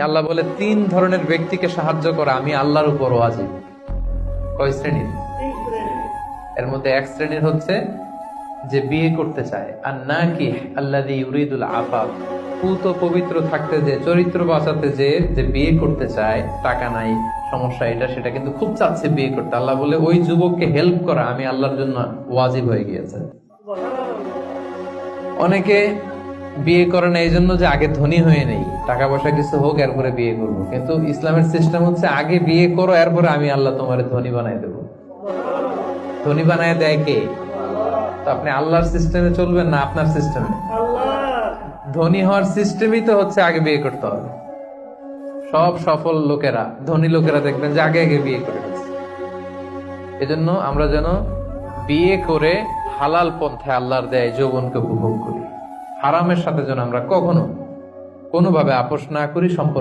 আল্লাহ বলে 3 ধরনের ব্যক্তিকে সাহায্য করা আমি আল্লাহর উপর ওয়াজিব। কয় শ্রেণীর? এর মধ্যে এক শ্রেণীর হচ্ছে যে বিয়ে করতে চায়, আর নাকি আল্লাযী ইউরিদুল আফাফ, পুত পবিত্র থাকতে যে, চরিত্র বাঁচাতে যে বিয়ে করতে চায়, টাকা নাই, সমস্যা এটা সেটা, কিন্তু খুব চাচ্ছে বিয়ে করতে। আল্লাহ বলে ওই যুবককে হেল্প করা আমি আল্লাহর জন্য ওয়াজিব হয়ে গিয়েছে। অনেকে বিয়ে করে না এই জন্য যে আগে ধনী হয়ে নেই, টাকা পয়সা কিছু হোক এরপরে বিয়ে করবো, কিন্তু ইসলামের সিস্টেম হচ্ছে আগে বিয়ে করো, এরপরে আমি আল্লাহ তোমার ধনী বানাই দেবো। ধনী বানায় দেয় কে? তো আপনি আল্লাহর সিস্টেমে চলবেন না আপনার সিস্টেমে? ধনী হওয়ার সিস্টেমই তো হচ্ছে আগে বিয়ে করতে হবে। সব সফল লোকেরা, ধনী লোকেরা দেখবেন যে আগে আগে বিয়ে করে গেছে। এজন্য আমরা যেন বিয়ে করে হালাল পন্থায় আল্লাহর দেয় যৌবনকে উপভোগ করি। হারামের সাথে যেন আমরা কখনো কোনোভাবে আপোষ না করি, সম্পর্ক